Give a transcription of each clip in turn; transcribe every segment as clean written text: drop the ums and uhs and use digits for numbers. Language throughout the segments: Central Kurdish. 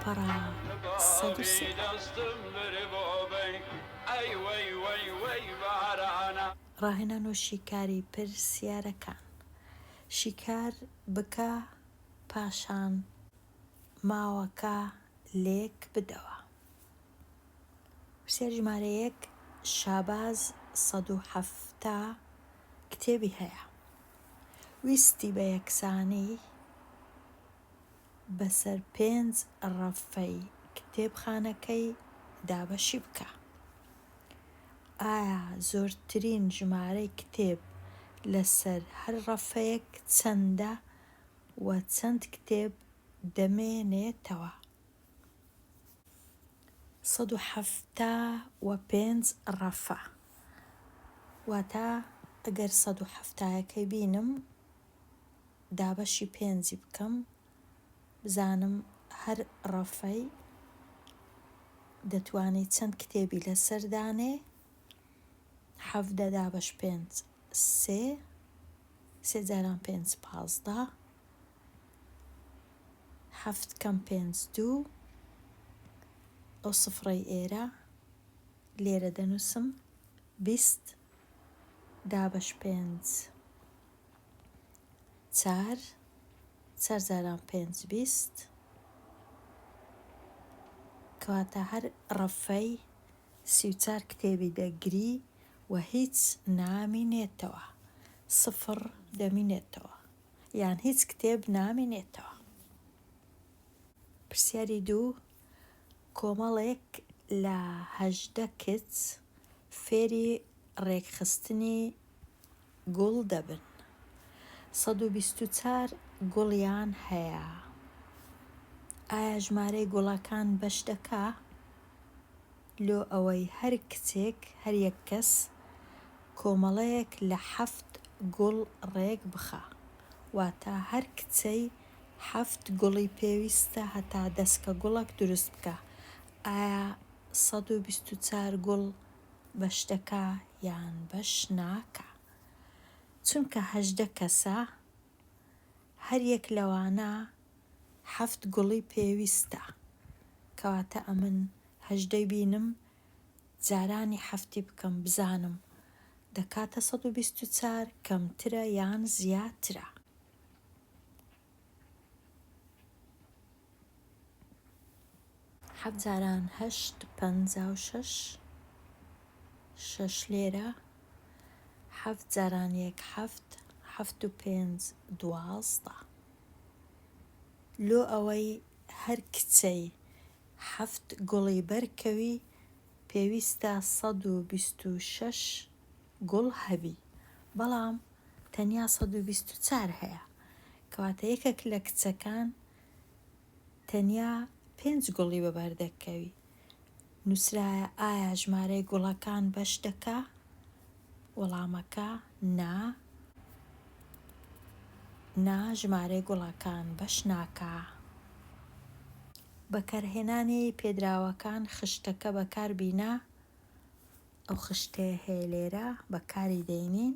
پەڕە 103. ڕاهێنان و شیکاری پرسیارەکان. شیکار بکە پاشان ماوەکە لێک بدەوە. پرسیار ژمارە 1. شاباز 107 کتێبی هەیە. ویستی بە یەکسانی بەسەر 5 ڕەفەی کتێبخانەکەی دابەشی بکە. ئایا زۆرترین ژمارەی کتێب لەسەر هەر ڕەفەیەک چەندە و چەند کتێب دەمێنێتەوە؟ 175 ڕەفە. واتە ئەگەر 170یەکەی بینم دابەشی 5 بکەم بزانم هەر ڕەفەی دەتوانێت چەند کتێبی لەسەر دانێ. 17 دابەش 5 3 3 جاران 5 15 7 کەم 5 2 ئەو سفرەی ئێرە لێرە دەنووسم 20 دابەش 5 4 4 جاران 5 20 کەواتە هەر ڕەفەی 34 کتێبی دەگری و هیچ نامینێتەوە. سفر دەمینێتەوە یان هیچ کتێب نامینێتەوە. پرسیاری 2. کۆمەڵێک لە 18 کچ فێری ڕێکخستنی گوڵ دەبن. 124 گوڵیان هەیە. ئایا ژمارەی گوڵەکان بەش دەکا لۆ ئەوەی هەر کچێک هەر یەک کەس کۆمەڵەیەک لە 7 گوڵ ڕێک بخا، واتە هەر کچەی 7 گوڵی پێویستە هەتا دەستکە گوڵێک دروست بکە. ئایا 124 گوڵ بەش دەکا یان بەش ناکا؟ چونکە 18 کەسە هەر یەک لەوانە 7 گوڵی پێویستە، کەواتە ئەمن 18 بینم جارانی 7 بکەم بزانم دەکاتە 124 کەمترە یان زیاترە. حەفت جاران 8 56 6 لێرە 7 جاران 1 7 7 و 5 12 لۆ ئەوەی هەر کچەی 7 گوڵی بەرکەوی پێویستە 126 گوڵ هەبی، بەڵام تەنیا 124 هەیە، کەواتە یەکێک لە کچەکان تەنیا 5 گوڵی بەبەردەکەوی. نووسرایە ئایا ژمارەی گوڵەکان بەش دەکا؟ وەڵامەکە نا ژمارەی گوڵەکان بەش ناکا. بەکارهێنانی پێدراوەکان خشتەکە بەکاربینا. ئەو خشتەیە هەیە لێرە بەکاری دەینین.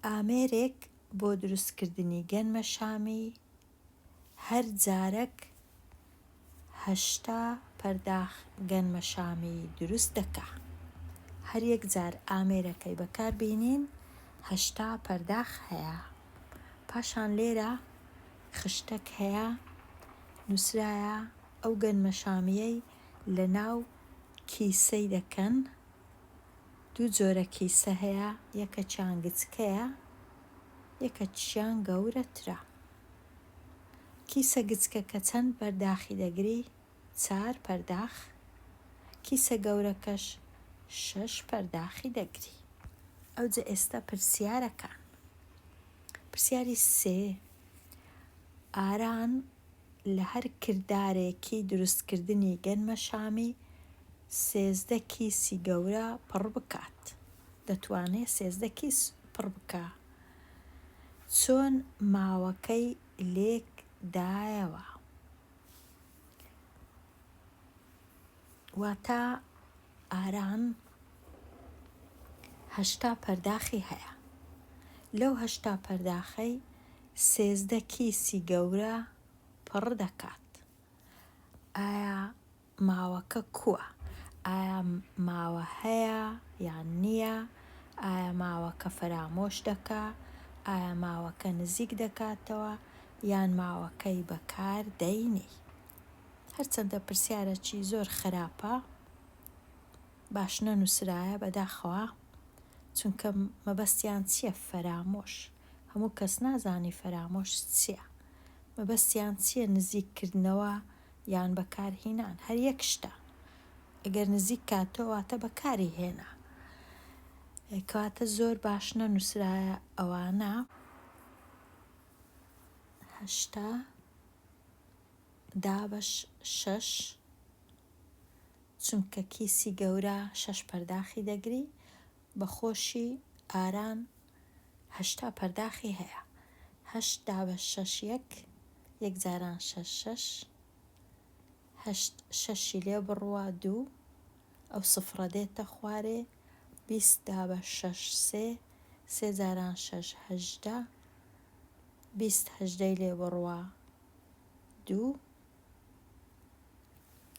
ئامێرێک بۆ دروستکردنی گەنمە شامی هەر جارێک 80 پەرداخ گەنمە شامی دروست دەکا. هەر یەک جار ئامێرەکەی بەکاربینین 80 پەرداخ هەیە. پاشان لێرە خشتەک هەیە نووسرایە ئەو گەنمە شامیەی لە ناو کیسەی دەکەن. دوو جۆرە کیسە هەیە، یەکەچیان گچکەیە یەکەچیان گەورەترە. کیسە گچکەکە چەند پەرداخی دەگری؟ 4 پەرداخ. کیسە گەورەکەش 6 پەرداخی دەگری. ئەوجا ئێستا پرسیارەکان. پرسیاری 3. ئاران لە هەر کردارێکی دروستکردنی گەنمە شامی 13 کیسی گەورە پڕ بکات. دەتوانێت 13 کیس پڕ بکە. چۆن ماوەکەی لێک دایەوە؟ واتە ئاران 80 پەرداخی هەیە. لەو 80 پەرداخەی 13 کیسی گەورە پڕ دەکات. ئایا ماوەکە کووە؟ ئایا ماوە هەیە یان نییە؟ ئایا ماوەکە فەرامۆش دەکا؟ ئایا ماوەکە نزیک دەکاتەوە یان ماوەکەی بەکار دەینی؟ هەرچەندە پرسیارێکی زۆر خراپە، باش نەنووسرایە بەداخەوە، چونکە مەبەستیان چییە؟ فەرامۆش. هەموو کەس نازانی فەرامۆش چییە. مەبەستیان چییە؟ نزیککردنەوە یان بەکارهێنان هەر یەک شتە. ئەگەر نزیک کاتەوە واتە بەکاری هێنا. کەواتە زۆر باش نەنووسرایە ئەوانە. 8:10/6 چونکە کیسی گەورە 6 پەرداخی دەگری، بەخۆشی ئاران 8 پەرداخی هەیە. 8:6 یەک جاران 6 8 6 لێ بڕوە 2 ئەو سفرە دێتە خوارێ. 20:6 3 جاران 6 18 20 18 لێ بڕوە 2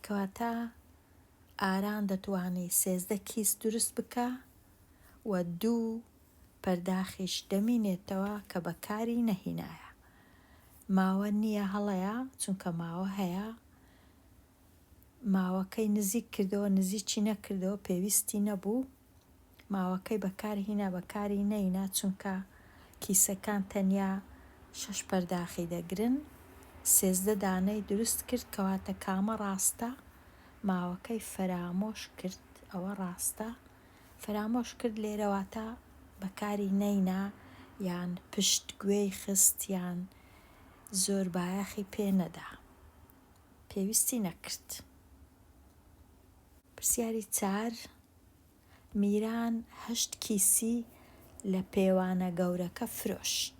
کەواتە ئاران دەتوانێت 13 کیس دروست بکە و 2 پەرداخیش دەمینێتەوە کە بەکاری نەهینایە. ماوە نییە هەڵەیە چونکە ماوە هەیە. ماوەکەی نزیک کردەوە نزیکی نەکردەوە پێویستی نەبوو. ماوەکەی بەکارهێنا بەکاری نەینا چونکە کیسەکان تەنیا 6 پەرداخی دەگرن. 13 دانەی دروست کرد کەواتە کامە ڕاستە؟ ماوەکەی فەرامۆش کرد. ئەوە ڕاستە. فەرامۆش کرد لێرەواتە بەکاری نەینا یان پشت گوێی خست یان زۆر بایەخی پێ نەدا. پێویستی نەکرد. پرسیاری 4 میران 8 کیسی لە پێوانە گەورەکە فرۆشت.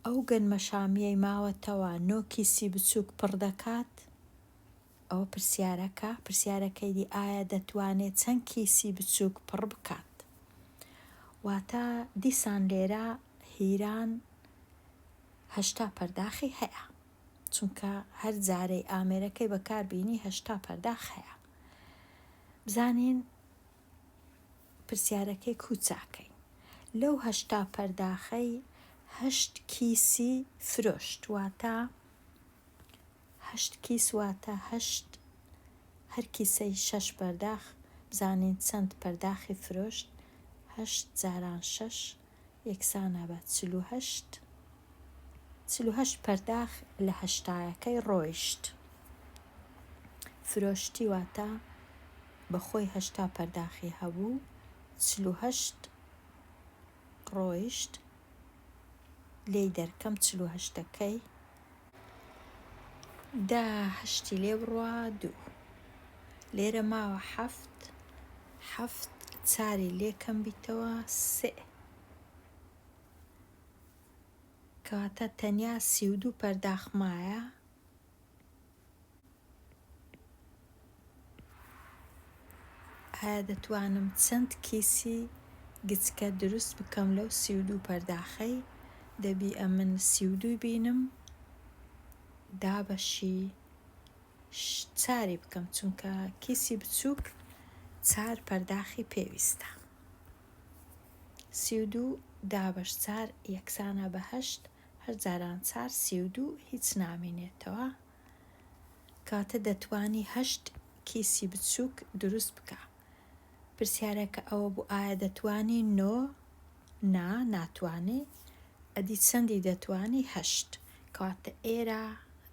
ئەو گەنمە شامیەی ماوەتەوە 9 کیسی بچووک پڕ دەکات. ئەوە پرسیارەکە. پرسیارەکەی دی ئایا دەتوانێت چەند کیسی بچووک پڕ بکات؟ واتە دیسان لێرە هیران 8 پەرداخی هەیە چونکە هەر جارەی ئامێرەکەی بەکاربینی 8 پەرداخ هەیە. بزانین پرسیارەکەی کوچاکەی. لەو 8 پەرداخەی 8 کیسی فرۆشت. واتە 8 کیس واتە 8 هەر کیسەی 6 پەرداخ. بزانین چەند پەرداخی فرۆشت. 8 جاران 6 یەکسانە بە 48. 48 پەرداخ لە هەشتایەکەی ڕۆیشت. فرۆشتی واتە بەخۆی 8 پەرداخی هەبوو 48 ڕۆیشت. لێی دەرکەم 48ەکەی 8 لێ بڕوە 2. لێرە ماوە 7 چاری لێکەم بیتەوە 3 کەواتە تەنیا 32 پەرداخ مایە. ئایا دەتوانم چەند کیسی گچکە دروست بکەم لەو 32 پەرداخەی؟ دەبی ئەمن 32 بینم دابەشی 4 بکەم چونکە کیسی بچووک 4 پەرداخی پێویستە. 32 دابەش 4 یەکسانە بە 8 هەر جاران 4 32 هیچ نامێنێتەوە. کاتە دەتوانی 8 کیسی بچووک دروست بکە. پرسیارەکە ئەوە بوو ئایا دەتوانی 9؟ نا ناتوانێ. ئەدی چەندی دەتوانی 8 کەواتە ئێرە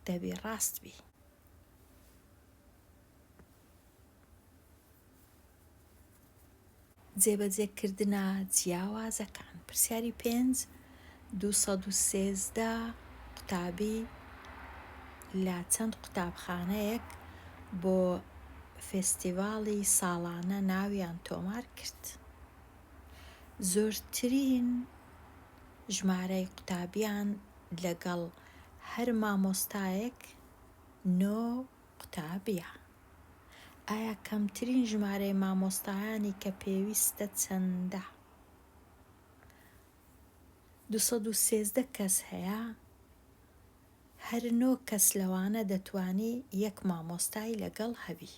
دەبێ ڕاست بی. جێبەجێکردنە جیاوازەکان. پرسیاری 5 213 قوتابی لە چەند قوتابخانەیەک بۆ فێستیڤاڵی ساڵانە ناویان تۆمار کرد. زۆرترین ژمارەی قوتابیان لەگەڵ هەر مامۆستایەک 9 قوتابیە. ئایا کەمترین ژمارەی مامۆستایانی کە پێویستە چەندە؟ 213 کەس هەیە. هەر 9 کەس لەوانە دەتوانی یەک مامۆستای لەگەڵ هەبی.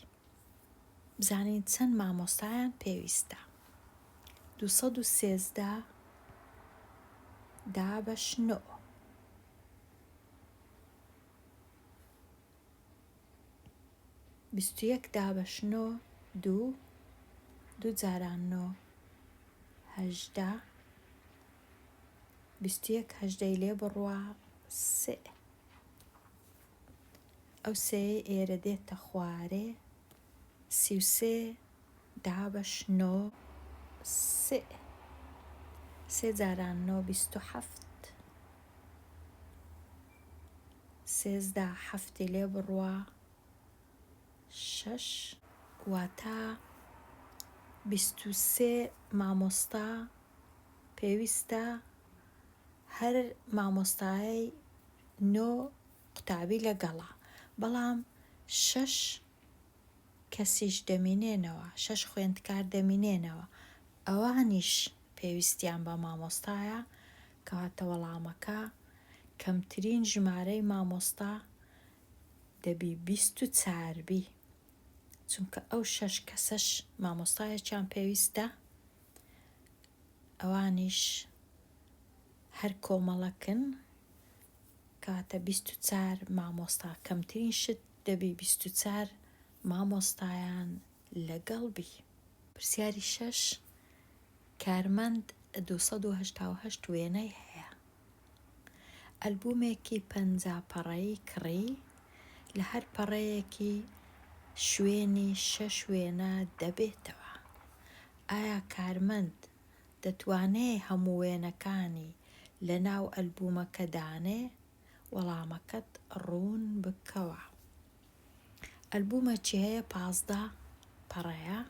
بزانین چەند مامۆستایان پێویستە. 213 دابەش 9 21 دابەش 9 2 2 جاران 9 18 21 هەژدەی لێ بڕوا 3 ئەو سێ ئێرە دێتە خوارێ 33 دابەش 9 3 3 جاران 9 27 سێزدە هەفتی لێ بڕوا 6 واتە 23 مامۆستا پێویستە هەر مامۆستای 9 قوتابی لەگەڵا، بەڵام 6 کەسیش دەمینێنەوە، 6 خوێندکار دەمینێنەوە، ئەوانیش پێویستیان بە مامۆستایە، کەواتە وەڵامەکە کەمترین ژمارەی مامۆستا دەبی 24 بی، چونکە ئەو 6 کەسەش مامۆستایەکیان پێویستە، ئەوانیش هەر کۆمەڵەکن، کەواتە 24 مامۆستا، کەمترین شت دەبی 24 مامۆستایان لەگەڵ بی. پرسیاری 6 کارمەند 288 وێنەی هەیە. ئەلبومێکی 50 پەڕەیی کڕی، لە هەر پەڕەیەکی شوێنی 6 وێنە دەبێتەوە. ئایا کارمەند دەتوانێت هەموو وێنەکانی لە ناو ئەلبومەکە دانێ؟ وەڵامەکەت ڕوون بکەوە. ئەلبومێکی هەیە 15 پەڕەیە،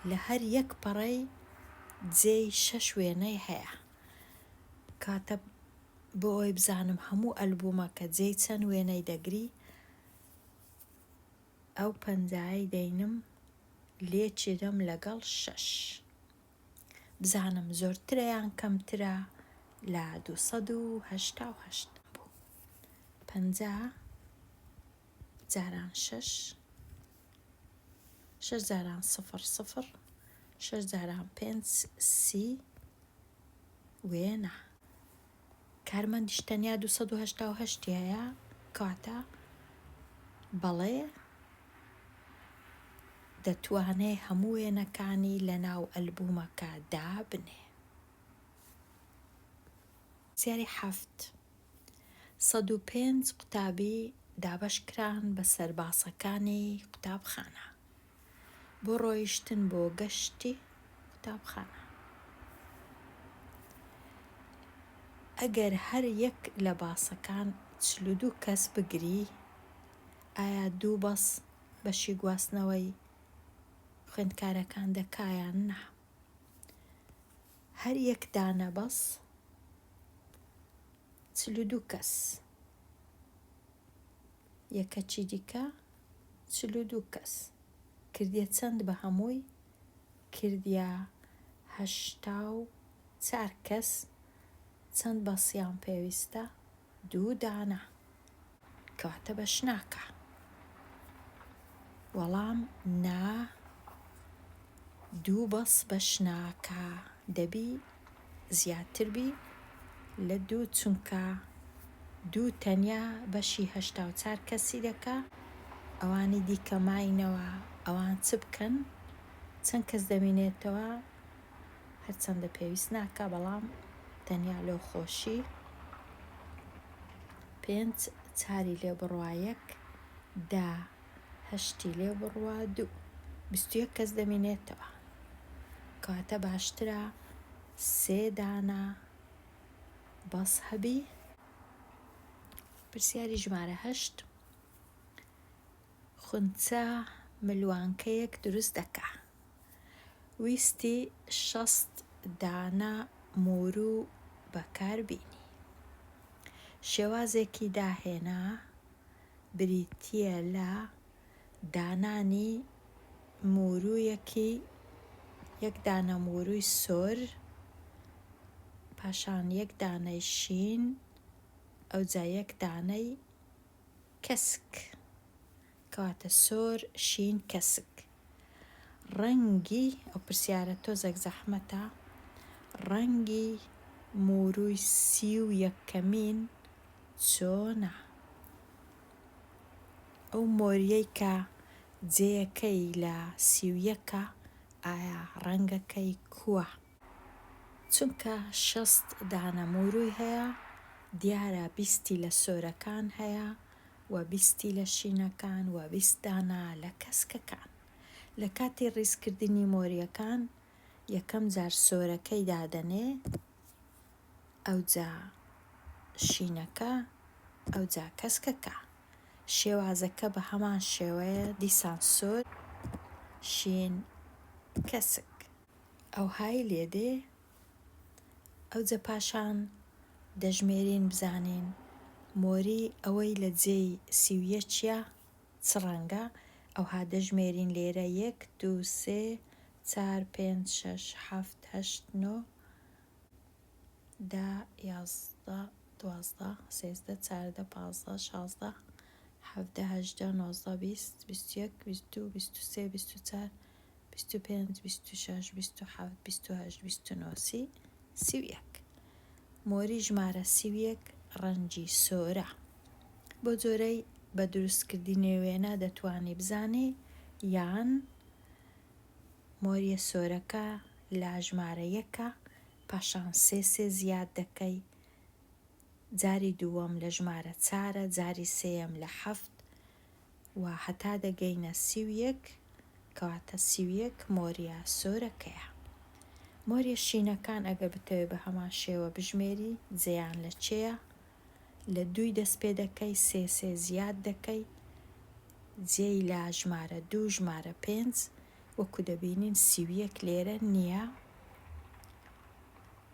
لە هەر یەک پەڕەی جێی 6 وێنەی هەیە، کاتە بۆ ئەوی بزانم هەموو ئەلبومەکە جێی چەند وێنەی دەگری، ئەو 50ی دەینم لێچێدەم لەگەڵ 6 بزانم زۆرترە یان کەمترە لە 288 بوو. 50 جاران 6 6 جاران 00 6 جاران 5 30 وێنە. کارمەندیش تەنیا 288 هەیە، کاتە بەڵێ دەتوانێت هەموو وێنەکانی لە ناو ئەلبومەکە دابنێ. پرسیاری 7 105 قوتابی دابەشکران بە سەرباسەکانی قوتابخانە بۆ ڕۆیشتن بۆ گەشتی قوتابخانە. ئەگەر هەر یەک لە باسەکان 42 کەس بگری، ئایا 2 بەس بەشی گواستنەوەی خوێندکارەکان دەکایان نا؟ هەر یەک دانە بەس 42 کەس، یەکەچی دیکە 42 کەس، کردیە چەند بە هەمووی؟ کردیە 84 کەس. چەند بەسییان پێویستە؟ 2 دانە، کەواتە بەش ناکە. وەڵام نا، 2 بەس بەش ناکە، دەبی زیاتر بی لە 2، چونکە 2 تەنیا بەشی 84 کەسی دەکا، ئەوانی دیکە ماینەوە ئەوان چ بکەن؟ چەند کەس دەمینێتەوە؟ هەرچەندە پێویست ناکە، بەڵام تەنیا لەو خۆشی 5 4 لێ بڕوا 1 10 8 لێ بڕوا 2 21 کەس دەمینێتەوە، کەواتە باشترە 3 دانە بەس هەبی. پرسیاری ژمارە 8 خونچە ملوانکەیەک دروست دەکا، ویستی 60 دانە موورو بەکاربینی. شێوازێکی داهێنا بریتیە لە دانانی مووروویەکی، 1 دانە موورووی سۆر، پاشان 1 دانەی شین، ئەو جا یەک دانەی کەسک کەواتە سۆر شین کەسک. ڕەنگی ئەو پرسیارە تۆزێک زەحمەتە، ڕەنگی موورووی 31ەمین چۆنە؟ ئەو مۆریەی کە جێیەکەی لە 31ە ئایا ڕەنگەکەی کووە؟ چونکە 60 دانە موورووی هەیە، دیارە 20 لە سۆرەکان هەیە و 20 لە شینەکان و 20 دانە لە کەسکەکان. لە کاتی ڕیزکردنی مۆریەکان یەکەم جار سۆرەکەی دادەنێ، ئەوجا شینەکە، ئەوجا کەسکەکە. شێوازەکە بە هەمان شێوەیە، دیسان سۆر شین کەسک. ئەو های لێدێ، ئەوجا پاشان دەژمێرین بزانین مۆری ئەوەی لە جێی 31 چییە؟ چ ڕەنگە؟ ئەوها دەژمێرین لێرە 1 2 3 4 5 6 7 8 9 10 11 12 13 14 15 16 17 18 19 20 21 22 23 24 25 26 27 28 29 30 31. مۆری ژمارە 31 ڕەنگی سۆرە. بۆ جۆرەی بە دروستکردنی وێنە دەتوانی بزانێ یان مۆریە سۆرەکە لە ژمارە 1ە، پاشان 3 زیاد دەکەی، جاری دووەم لە ژمارە 4ە، جاری سێیەم لە 7 و هەتا دەگەینە 31، کەواتە 31 مۆریە سۆرەکەیە. مۆریە شینەکان ئەگەر بتەوێت بە هەمان شێوە بژمێری، جێیان لە چێیە؟ لە 2 دەست پێ دەکەی، 3 زیاد دەکەی، جێی لە ژمارە 2 ژمارە 5 وەکو دەبینین 31 لێرە نییە.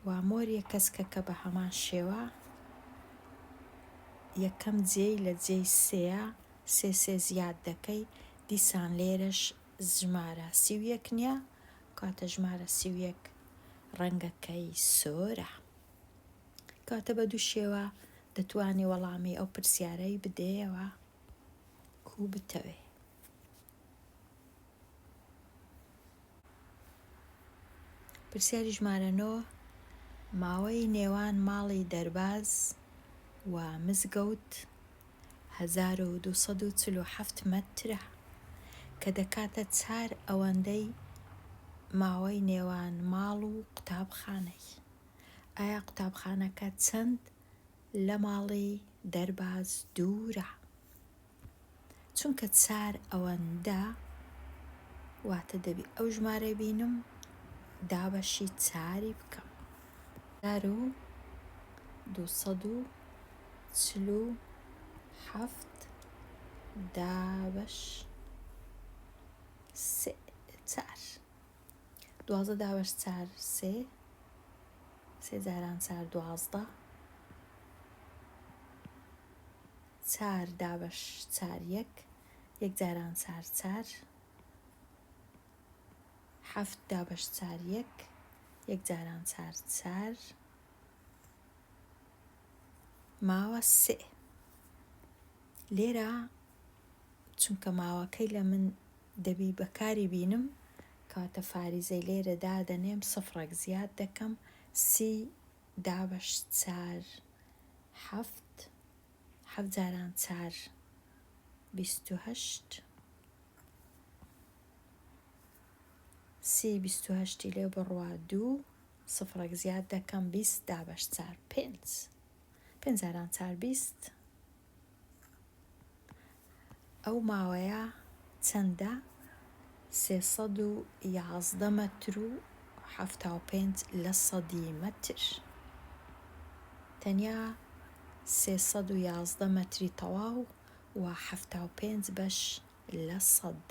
و مۆریە کەسکەکە بە هەمان شێوە، یەکەم جێی لە جێی 3ە، 3 زیاد دەکەی، دیسان لێرەش ژمارە 31 نییە، کاتە ژمارە 31 ڕەنگەکەی سۆرە. کاتە بە دوو شێوە دەتوانی وەڵامی ئەو پرسیارەی بدەیەوە کو بتەوێ. پرسیاری ژمارە 9: ماوەی نێوان ماڵی دەرباز و مزگەوت 1247 مەترە، کە دەکاتە 4 ئەوەندەی ماوەی نێوان ماڵ و قوتابخانەی. ئایا قوتابخانەکە چەند لە ماڵی دەرباز دوورە؟ چونکە 4 ئەوەندە واتە دەبی ئەو ژمارەی بینم دابەشی 4 بکەم. 1247 دابەش 3 4. 12 دابەش 4 3 جاران 4 12. 4 دابەش 4 1 جاران 4 4. 7 دابەش 4 1 جاران 4 4. ماوە 3. لێرە چونکە ماوەکەی لە من دەبی بەکاری بینم، کاتە فاریزەی لێرە دادەنێم، سفرێک زیاد دەکەم، 30 دابەش 4 7. 7 جاران 4 28. 30 28 لێ بڕوا 2، سفرێک زیاد دەکەم، 20 دابەش 4 5. 5 جاران 4 20. ئەو ماوەیە چەندە؟ 311 مەتر و 75 لە سەدی مەتر. تەنیا 311 مەتری تەواو و 75 بەش لە سەد.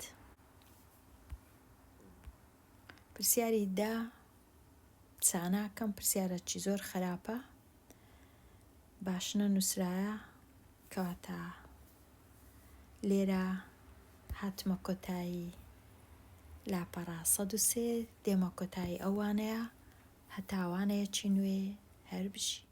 پرسیاری 10 چاناکەم، پرسیارەکی زۆر خراپە، باشنە نووسرایە، کەواتە لێرە هاتمە کۆتایی لاپەڕا 103، دێمە کۆتایی ئەوانەیە هەتاوانەیەکی نوێ هەر بژی.